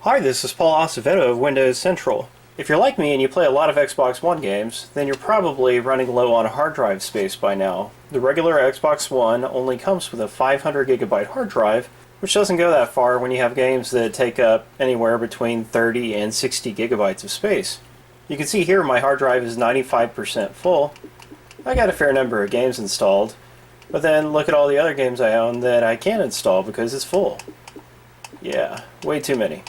Hi, this is Paul Acevedo of Windows Central. If you're like me and you play a lot of Xbox One games, then you're probably running low on hard drive space by now. The regular Xbox One only comes with a 500 gigabyte hard drive, which doesn't go that far when you have games that take up anywhere between 30 and 60 gigabytes of space. You can see here my hard drive is 95% full. I got a fair number of games installed, but then look at all the other games I own that I can't install because it's full. Yeah, way too many.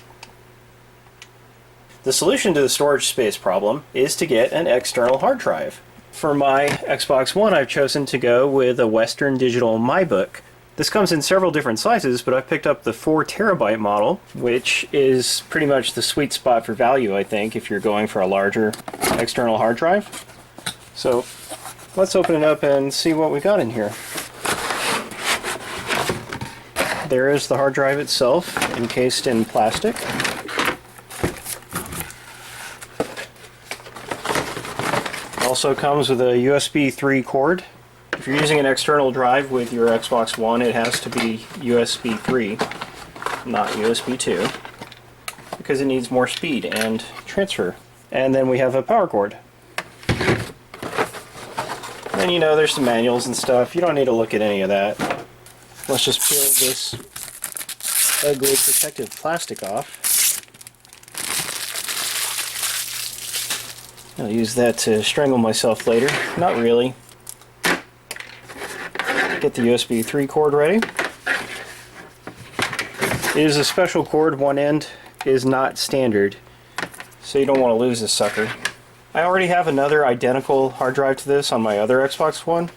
The solution to the storage space problem is to get an external hard drive. For my Xbox One, I've chosen to go with a Western Digital MyBook. This comes in several different sizes, but I've picked up the 4 terabyte model, which is pretty much the sweet spot for value, I think, if you're going for a larger external hard drive. So let's open it up and see what we got in here. There is the hard drive itself, encased in plastic. Also comes with a USB 3 cord. If you're using an external drive with your Xbox One, it has to be USB 3, not USB 2, because it needs more speed and transfer. And then we have a power cord. And you know, there's some manuals and stuff. You don't need to look at any of that. Let's just peel this ugly protective plastic off. I'll use that to strangle myself later. Not really. Get the USB 3 cord ready. It is a special cord. One end is not standard, so you don't want to lose this sucker. I already have another identical hard drive to this on my other Xbox One,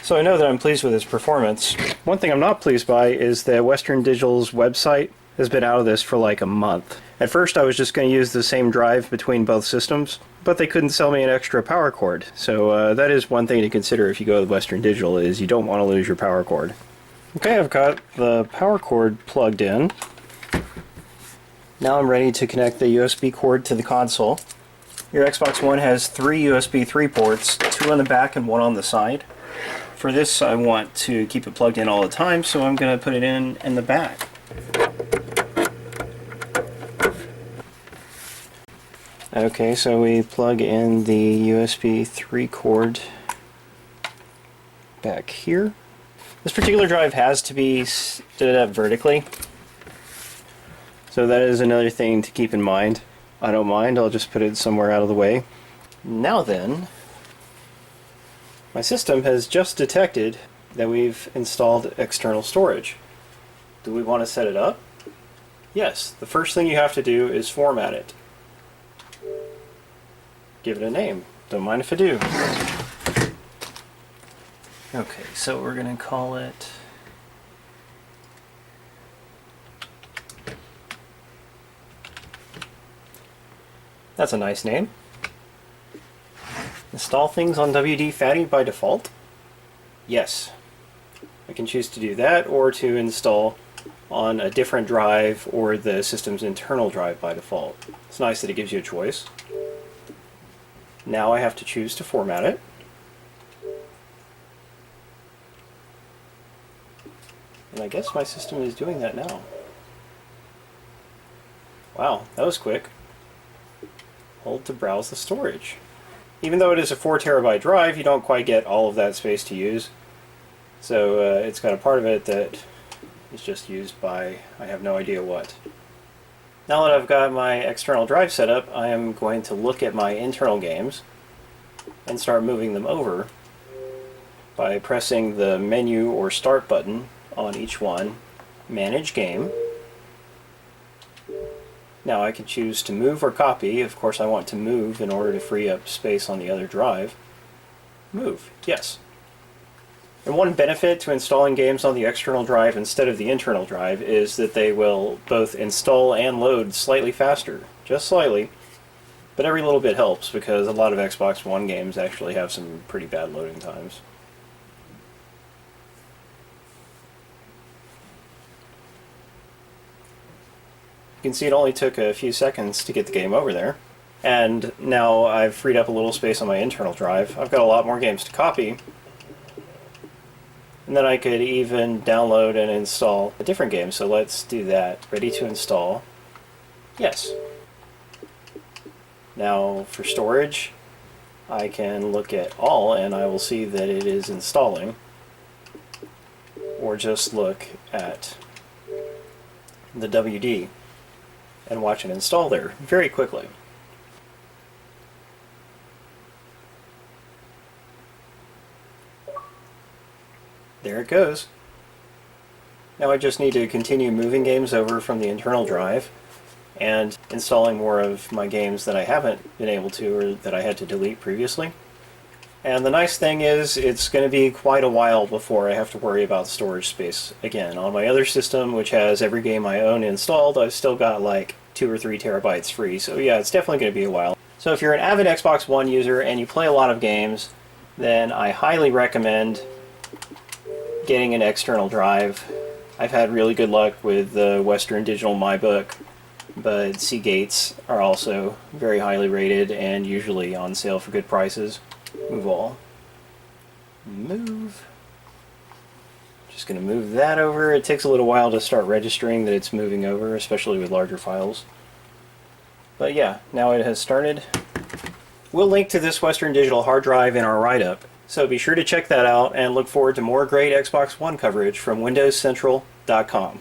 so I know that I'm pleased with its performance. One thing I'm not pleased by is that Western Digital's website has been out of this for like a month. At first I was just going to use the same drive between both systems, but they couldn't sell me an extra power cord. So that is one thing to consider if you go with Western Digital, is you don't want to lose your power cord. Okay, I've got the power cord plugged in. Now I'm ready to connect the USB cord to the console. Your Xbox One has 3 USB 3 ports, 2 on the back and 1 on the side. For this I want to keep it plugged in all the time, so I'm going to put it in the back. Okay, so we plug in the USB 3 cord back here. This particular drive has to be stood up vertically, so that is another thing to keep in mind. I don't mind, I'll just put it somewhere out of the way. Now then, my system has just detected that we've installed external storage. Do we want to set it up? Yes, the first thing you have to do is format it. Give it a name. Don't mind if I do. Okay, so we're going to call it That's a nice name. Install things on WD Fatty by default? Yes. I can choose to do that, or to install on a different drive or the system's internal drive by default. It's nice that it gives you a choice. Now I have to choose to format it. And I guess my system is doing that now. Wow, that was quick. Hold to browse the storage. Even though it is a 4 terabyte drive, you don't quite get all of that space to use. So it's got a part of it that is just used by I have no idea what. Now that I've got my external drive set up, I am going to look at my internal games and start moving them over by pressing the menu or start button on each one. Manage game. Now I can choose to move or copy. Of course I want to move in order to free up space on the other drive. Move, yes. And one benefit to installing games on the external drive instead of the internal drive is that they will both install and load slightly faster. Just slightly. But every little bit helps, because a lot of Xbox One games actually have some pretty bad loading times. You can see it only took a few seconds to get the game over there. And now I've freed up a little space on my internal drive. I've got a lot more games to copy. And then I could even download and install a different game, so let's do that. Ready to install. Yes. Now for storage, I can look at all and I will see that it is installing, or just look at the WD and watch it install there very quickly. There it goes. Now I just need to continue moving games over from the internal drive and installing more of my games that I haven't been able to, or that I had to delete previously. And the nice thing is, it's going to be quite a while before I have to worry about storage space again. On my other system, which has every game I own installed, I've still got like 2 or 3 terabytes free. So yeah, it's definitely going to be a while. So if you're an avid Xbox One user and you play a lot of games, then I highly recommend getting an external drive. I've had really good luck with the Western Digital MyBook, but Seagates are also very highly rated and usually on sale for good prices. Move all. Move. Just going to move that over. It takes a little while to start registering that it's moving over, especially with larger files. But yeah, now it has started. We'll link to this Western Digital hard drive in our write-up, so be sure to check that out and look forward to more great Xbox One coverage from WindowsCentral.com.